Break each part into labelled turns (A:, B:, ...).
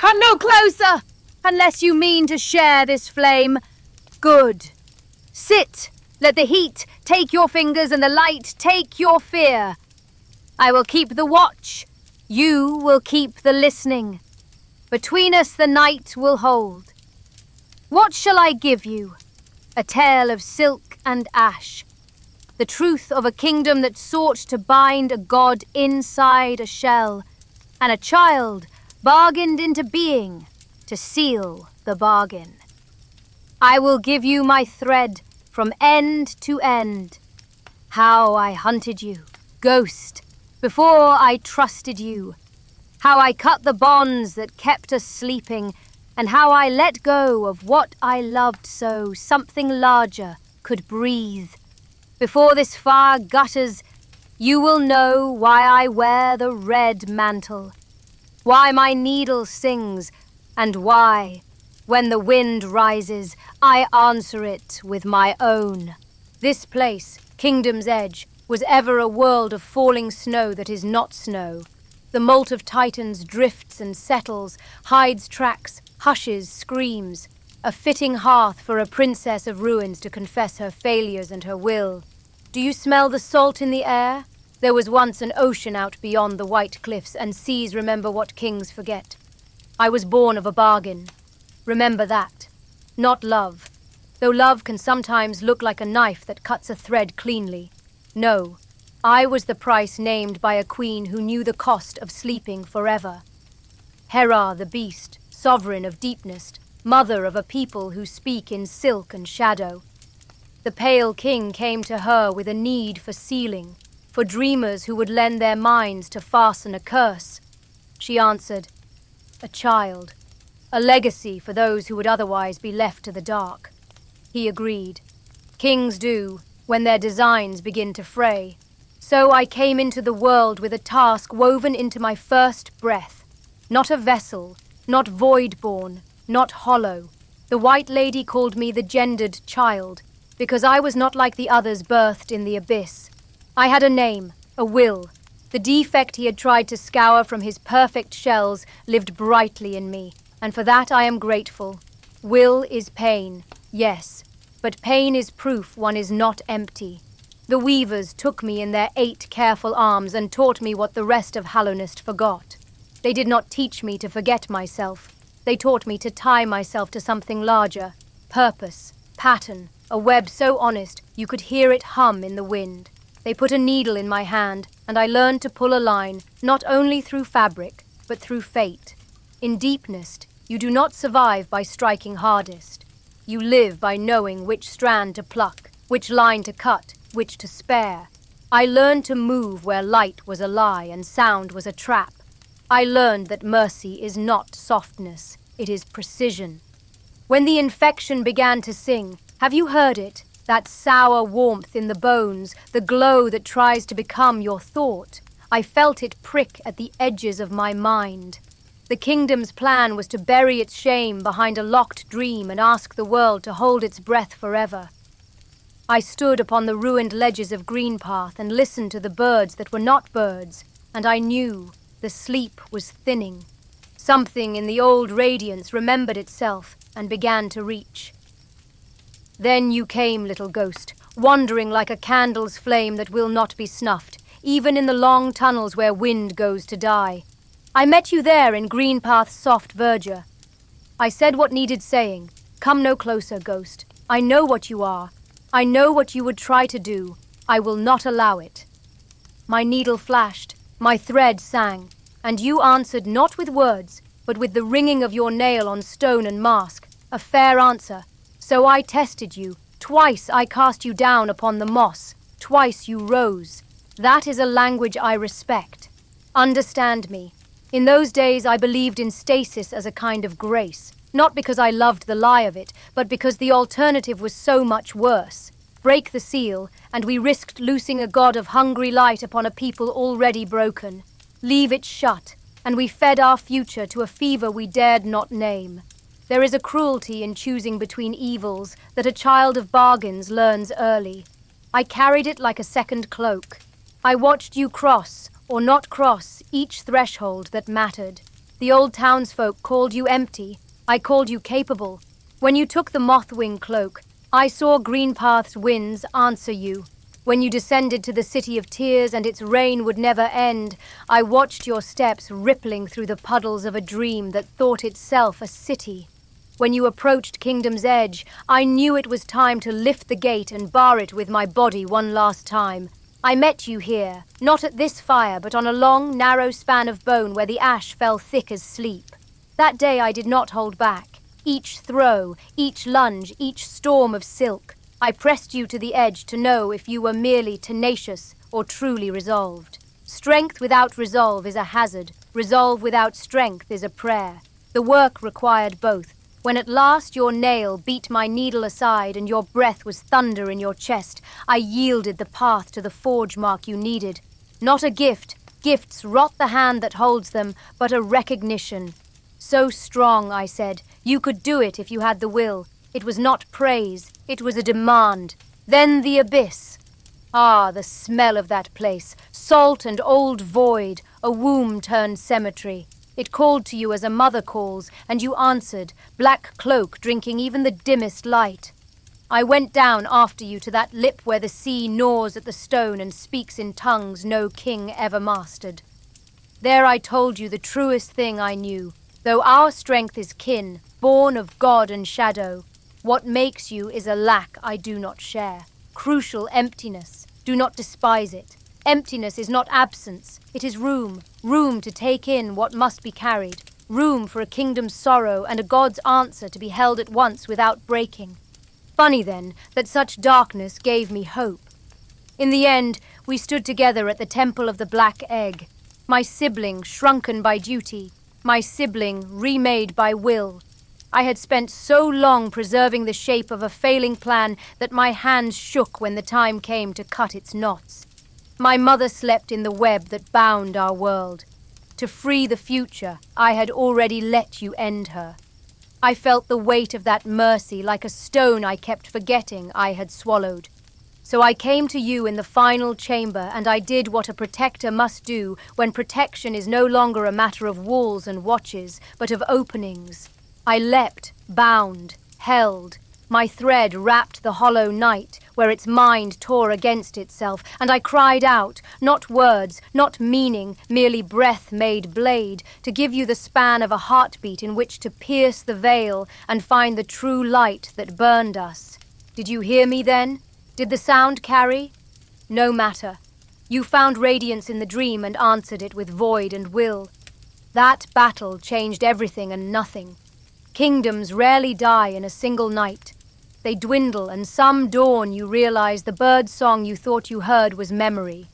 A: Come no closer, unless you mean to share this flame. Good. Sit. Let the heat take your fingers and the light take your fear. I will keep the watch. You will keep the listening. Between us the night will hold. What shall I give you? A tale of silk and ash. The truth of a kingdom that sought to bind a god inside a shell, and a child bargained into being to seal the bargain. I will give you my thread from end to end. How I hunted you, ghost, before I trusted you. How I cut the bonds that kept us sleeping, and how I let go of what I loved so something larger could breathe. Before this fire gutters, you will know why I wear the red mantle, why my needle sings, and why, when the wind rises, I answer it with my own. This place, Kingdom's Edge, was ever a world of falling snow that is not snow. The moult of titans drifts and settles, hides tracks, hushes, screams. A fitting hearth for a princess of ruins to confess her failures and her will. Do you smell the salt in the air? There was once an ocean out beyond the white cliffs, and seas remember what kings forget. I was born of a bargain. Remember that. Not love. Though love can sometimes look like a knife that cuts a thread cleanly. No, I was the price named by a queen who knew the cost of sleeping forever. Hera the beast, sovereign of deepness, mother of a people who speak in silk and shadow. The pale king came to her with a need for sealing, for dreamers who would lend their minds to fasten a curse. She answered, a child, a legacy for those who would otherwise be left to the dark. He agreed. Kings do, when their designs begin to fray. So I came into the world with a task woven into my first breath. Not a vessel, not void-born, not hollow. The White Lady called me the gendered child, because I was not like the others birthed in the abyss. I had a name, a will. The defect he had tried to scour from his perfect shells lived brightly in me, and for that I am grateful. Will is pain, yes, but pain is proof one is not empty. The weavers took me in their 8 careful arms and taught me what the rest of Hallownest forgot. They did not teach me to forget myself. They taught me to tie myself to something larger. Purpose, pattern, a web so honest you could hear it hum in the wind. They put a needle in my hand, and I learned to pull a line, not only through fabric, but through fate. In deepness, you do not survive by striking hardest. You live by knowing which strand to pluck, which line to cut, which to spare. I learned to move where light was a lie and sound was a trap. I learned that mercy is not softness, it is precision. When the infection began to sing, have you heard it? That sour warmth in the bones, the glow that tries to become your thought. I felt it prick at the edges of my mind. The kingdom's plan was to bury its shame behind a locked dream and ask the world to hold its breath forever. I stood upon the ruined ledges of Greenpath and listened to the birds that were not birds, and I knew the sleep was thinning. Something in the old radiance remembered itself and began to reach. Then you came, little ghost, wandering like a candle's flame that will not be snuffed, even in the long tunnels where wind goes to die. I met you there in Greenpath's soft verdure. I said what needed saying. Come no closer, ghost. I know what you are. I know what you would try to do. I will not allow it. My needle flashed, my thread sang, and you answered not with words, but with the ringing of your nail on stone and mask, a fair answer. So I tested you. Twice I cast you down upon the moss. Twice you rose. That is a language I respect. Understand me. In those days I believed in stasis as a kind of grace, not because I loved the lie of it, but because the alternative was so much worse. Break the seal, and we risked loosing a god of hungry light upon a people already broken. Leave it shut, and we fed our future to a fever we dared not name. There is a cruelty in choosing between evils that a child of bargains learns early. I carried it like a second cloak. I watched you cross, or not cross, each threshold that mattered. The old townsfolk called you empty. I called you capable. When you took the mothwing cloak, I saw Greenpath's winds answer you. When you descended to the city of tears and its rain would never end, I watched your steps rippling through the puddles of a dream that thought itself a city. When you approached Kingdom's edge, I knew it was time to lift the gate and bar it with my body one last time. I met you here, not at this fire, but on a long, narrow span of bone where the ash fell thick as sleep. That day I did not hold back. Each throw, each lunge, each storm of silk, I pressed you to the edge to know if you were merely tenacious or truly resolved. Strength without resolve is a hazard. Resolve without strength is a prayer. The work required both. When at last your nail beat my needle aside and your breath was thunder in your chest, I yielded the path to the forge mark you needed. Not a gift. Gifts rot the hand that holds them, but a recognition. So strong, I said. You could do it if you had the will. It was not praise, it was a demand. Then the abyss. Ah, the smell of that place. Salt and old void, a womb turned cemetery. It called to you as a mother calls, and you answered, black cloak drinking even the dimmest light. I went down after you to that lip where the sea gnaws at the stone and speaks in tongues no king ever mastered. There I told you the truest thing I knew. Though our strength is kin, born of God and shadow, what makes you is a lack I do not share. Crucial emptiness. Do not despise it. Emptiness is not absence. It is room. Room to take in what must be carried. Room for a kingdom's sorrow and a god's answer to be held at once without breaking. Funny, then, that such darkness gave me hope. In the end, we stood together at the Temple of the Black Egg. My sibling shrunken by duty. My sibling remade by will. I had spent so long preserving the shape of a failing plan that my hands shook when the time came to cut its knots. My mother slept in the web that bound our world. To free the future, I had already let you end her. I felt the weight of that mercy like a stone I kept forgetting I had swallowed. So I came to you in the final chamber, and I did what a protector must do when protection is no longer a matter of walls and watches, but of openings. I leapt, bound, held. My thread wrapped the hollow night, where its mind tore against itself, and I cried out, not words, not meaning, merely breath made blade, to give you the span of a heartbeat in which to pierce the veil and find the true light that burned us. Did you hear me then? Did the sound carry? No matter. You found radiance in the dream and answered it with void and will. That battle changed everything and nothing. Kingdoms rarely die in a single night. They dwindle, and some dawn you realize the bird song you thought you heard was memory.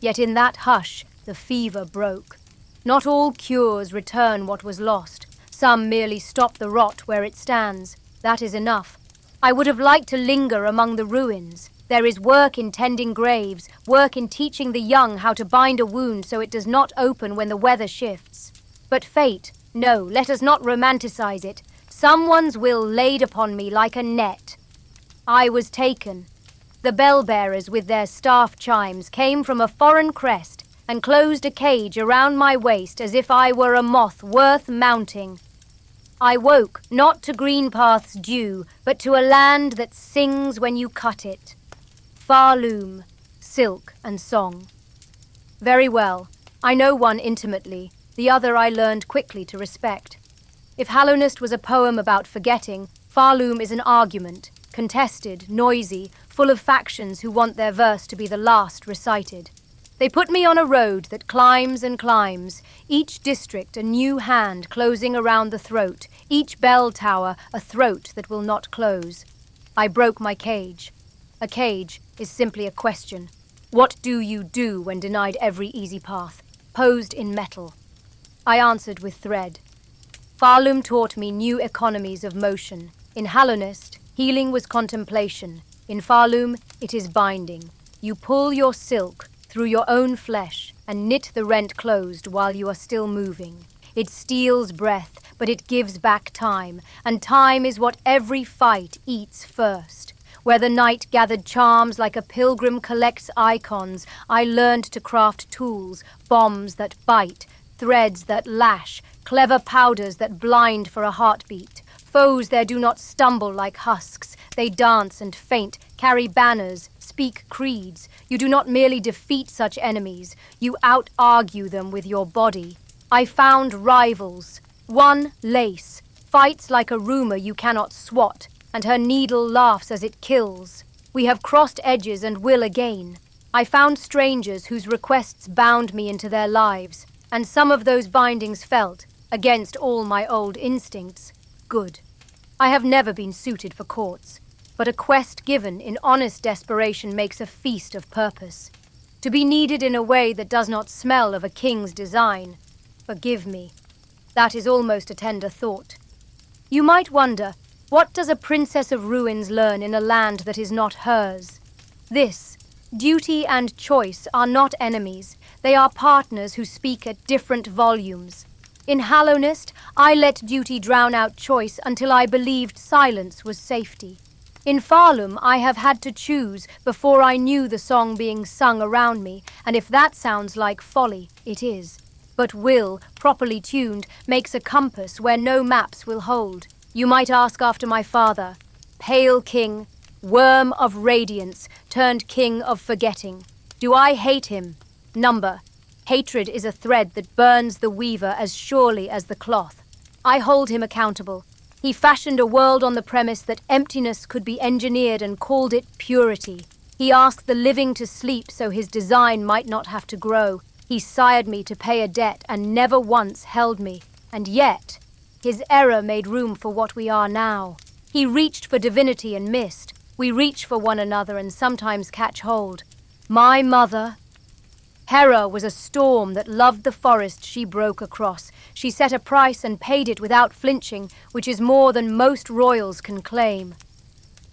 A: Yet in that hush, the fever broke. Not all cures return what was lost. Some merely stop the rot where it stands. That is enough. I would have liked to linger among the ruins. There is work in tending graves, work in teaching the young how to bind a wound so it does not open when the weather shifts. But fate, no, let us not romanticize it. Someone's will laid upon me like a net. I was taken. The bell-bearers with their staff chimes came from a foreign crest and closed a cage around my waist as if I were a moth worth mounting. I woke, not to Greenpath's dew, but to a land that sings when you cut it. Farloom, silk and song. Very well. I know one intimately. The other I learned quickly to respect. If Hallownest was a poem about forgetting, Farloom is an argument, contested, noisy, full of factions who want their verse to be the last recited. They put me on a road that climbs and climbs, each district a new hand closing around the throat, each bell tower a throat that will not close. I broke my cage. A cage is simply a question. What do you do when denied every easy path, posed in metal? I answered with thread. Farloom taught me new economies of motion. In Hallownest, healing was contemplation. In Farloom, it is binding. You pull your silk through your own flesh and knit the rent closed while you are still moving. It steals breath, but it gives back time, and time is what every fight eats first. Where the night gathered charms like a pilgrim collects icons, I learned to craft tools, bombs that bite, threads that lash, clever powders that blind for a heartbeat. Foes there do not stumble like husks. They dance and faint, carry banners, speak creeds. You do not merely defeat such enemies, you out-argue them with your body. I found rivals. One, Lace, fights like a rumor you cannot swat, and her needle laughs as it kills. We have crossed edges and will again. I found strangers whose requests bound me into their lives, and some of those bindings felt, against all my old instincts, good. I have never been suited for courts, but a quest given in honest desperation makes a feast of purpose. To be needed in a way that does not smell of a king's design. Forgive me. That is almost a tender thought. You might wonder, what does a princess of ruins learn in a land that is not hers? This, duty and choice are not enemies. They are partners who speak at different volumes. In Hallownest, I let duty drown out choice until I believed silence was safety. In Farloom, I have had to choose before I knew the song being sung around me, and if that sounds like folly, it is. But will, properly tuned, makes a compass where no maps will hold. You might ask after my father. Pale king, worm of radiance, turned king of forgetting. Do I hate him? Number. Hatred is a thread that burns the weaver as surely as the cloth. I hold him accountable. He fashioned a world on the premise that emptiness could be engineered and called it purity. He asked the living to sleep so his design might not have to grow. He sired me to pay a debt and never once held me. And yet, his error made room for what we are now. He reached for divinity and missed. We reach for one another and sometimes catch hold. My mother, Hera, was a storm that loved the forest she broke across. She set a price and paid it without flinching, which is more than most royals can claim.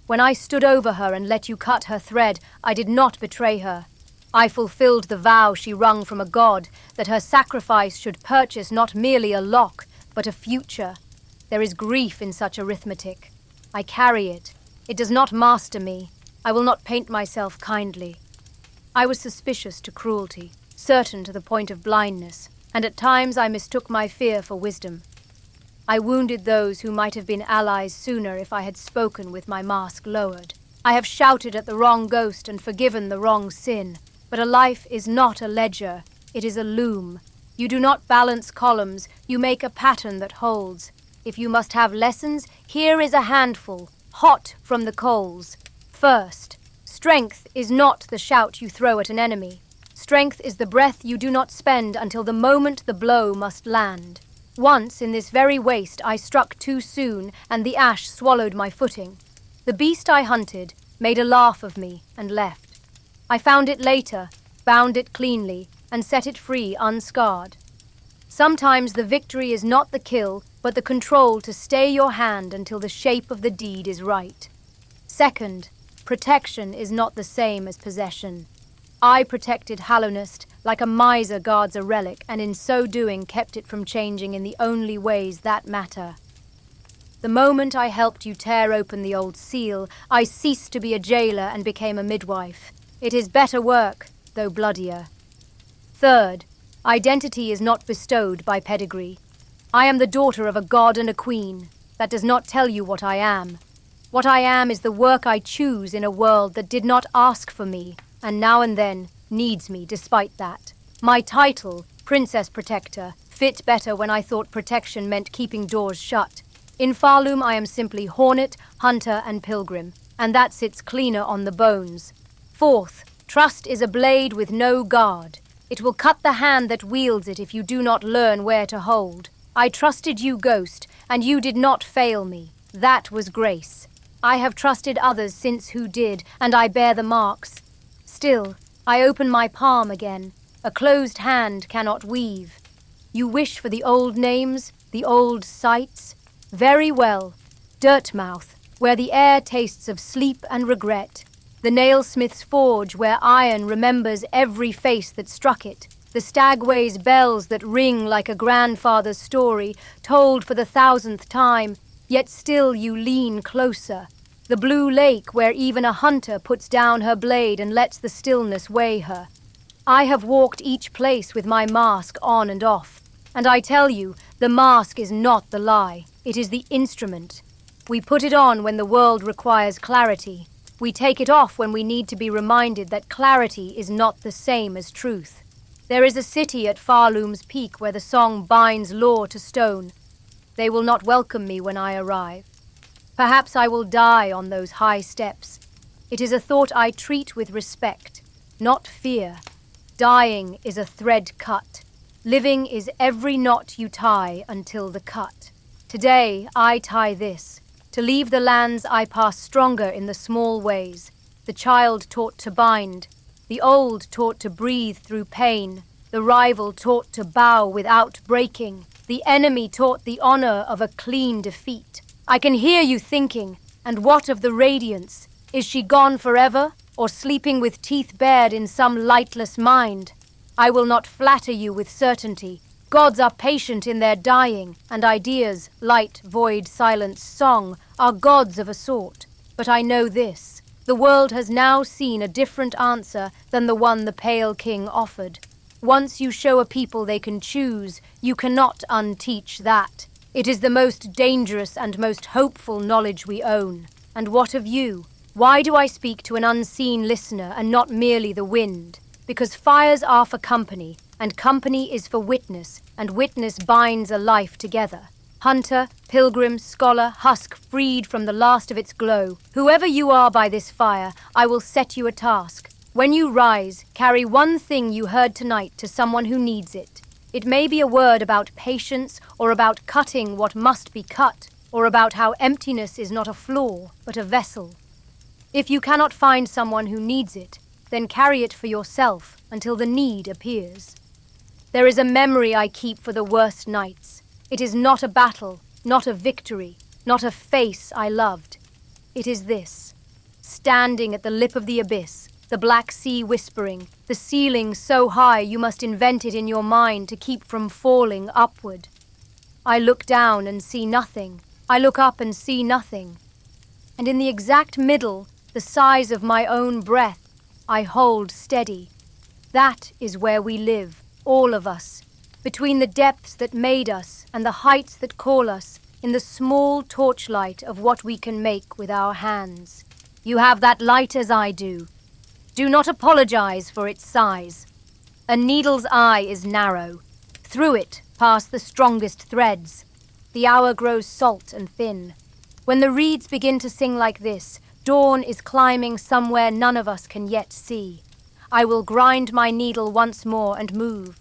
A: When I stood over her and let you cut her thread, I did not betray her. I fulfilled the vow she wrung from a god, that her sacrifice should purchase not merely a lock, but a future. There is grief in such arithmetic. I carry it. It does not master me. I will not paint myself kindly. I was suspicious to cruelty, certain to the point of blindness, and at times I mistook my fear for wisdom. I wounded those who might have been allies sooner if I had spoken with my mask lowered. I have shouted at the wrong ghost and forgiven the wrong sin. But a life is not a ledger, it is a loom. You do not balance columns, you make a pattern that holds. If you must have lessons, here is a handful, hot from the coals. First, strength is not the shout you throw at an enemy. Strength is the breath you do not spend until the moment the blow must land. Once, in this very waste, I struck too soon, and the ash swallowed my footing. The beast I hunted made a laugh of me and left. I found it later, bound it cleanly, and set it free unscarred. Sometimes the victory is not the kill, but the control to stay your hand until the shape of the deed is right. Second, protection is not the same as possession. I protected Hallownest like a miser guards a relic, and in so doing kept it from changing in the only ways that matter. The moment I helped you tear open the old seal, I ceased to be a jailer and became a midwife. It is better work, though bloodier. Third, identity is not bestowed by pedigree. I am the daughter of a god and a queen. That does not tell you what I am. What I am is the work I choose in a world that did not ask for me, and now and then needs me despite that. My title, Princess Protector, fit better when I thought protection meant keeping doors shut. In Farloom I am simply Hornet, Hunter and Pilgrim, and that sits cleaner on the bones. Fourth, trust is a blade with no guard. It will cut the hand that wields it if you do not learn where to hold. I trusted you, Ghost, and you did not fail me. That was grace. I have trusted others since who did, and I bear the marks. Still, I open my palm again. A closed hand cannot weave. You wish for the old names, the old sights? Very well. Dirtmouth, where the air tastes of sleep and regret. The nailsmith's forge, where iron remembers every face that struck it. The stagway's bells that ring like a grandfather's story, told for the 1,000th time, yet still you lean closer. The blue lake, where even a hunter puts down her blade and lets the stillness weigh her. I have walked each place with my mask on and off. And I tell you, the mask is not the lie. It is the instrument. We put it on when the world requires clarity. We take it off when we need to be reminded that clarity is not the same as truth. There is a city at Farloom's peak where the song binds law to stone. They will not welcome me when I arrive. Perhaps I will die on those high steps. It is a thought I treat with respect, not fear. Dying is a thread cut. Living is every knot you tie until the cut. Today I tie this, to leave the lands I pass stronger in the small ways. The child taught to bind, the old taught to breathe through pain, the rival taught to bow without breaking, the enemy taught the honor of a clean defeat. I can hear you thinking, and what of the radiance? Is she gone forever, or sleeping with teeth bared in some lightless mind? I will not flatter you with certainty. Gods are patient in their dying, and ideas, light, void, silence, song, are gods of a sort. But I know this, the world has now seen a different answer than the one the Pale King offered. Once you show a people they can choose, you cannot unteach that. It is the most dangerous and most hopeful knowledge we own. And what of you? Why do I speak to an unseen listener and not merely the wind? Because fires are for company, and company is for witness, and witness binds a life together. Hunter, pilgrim, scholar, husk freed from the last of its glow. Whoever you are by this fire, I will set you a task. When you rise, carry one thing you heard tonight to someone who needs it. It may be a word about patience, or about cutting what must be cut, or about how emptiness is not a flaw, but a vessel. If you cannot find someone who needs it, then carry it for yourself until the need appears. There is a memory I keep for the worst nights. It is not a battle, not a victory, not a face I loved. It is this, standing at the lip of the abyss, the black sea whispering, the ceiling so high you must invent it in your mind to keep from falling upward. I look down and see nothing. I look up and see nothing. And in the exact middle, the size of my own breath, I hold steady. That is where we live, all of us, between the depths that made us and the heights that call us, in the small torchlight of what we can make with our hands. You have that light as I do. Do not apologize for its size. A needle's eye is narrow. Through it pass the strongest threads. The hour grows salt and thin. When the reeds begin to sing like this, dawn is climbing somewhere none of us can yet see. I will grind my needle once more and move.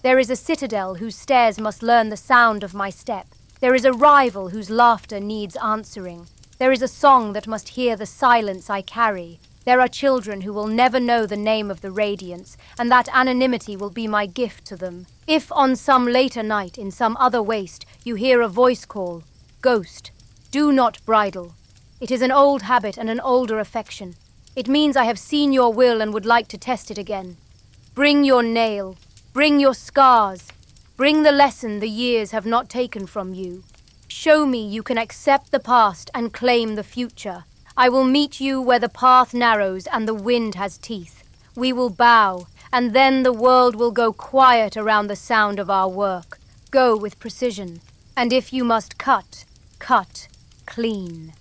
A: There is a citadel whose stairs must learn the sound of my step. There is a rival whose laughter needs answering. There is a song that must hear the silence I carry. There are children who will never know the name of the radiance, and that anonymity will be my gift to them. If on some later night in some other waste you hear a voice call, "Ghost," do not bridle. It is an old habit and an older affection. It means I have seen your will and would like to test it again. Bring your nail. Bring your scars. Bring the lesson the years have not taken from you. Show me you can accept the past and claim the future. I will meet you where the path narrows and the wind has teeth. We will bow, and then the world will go quiet around the sound of our work. Go with precision. And if you must cut, cut clean.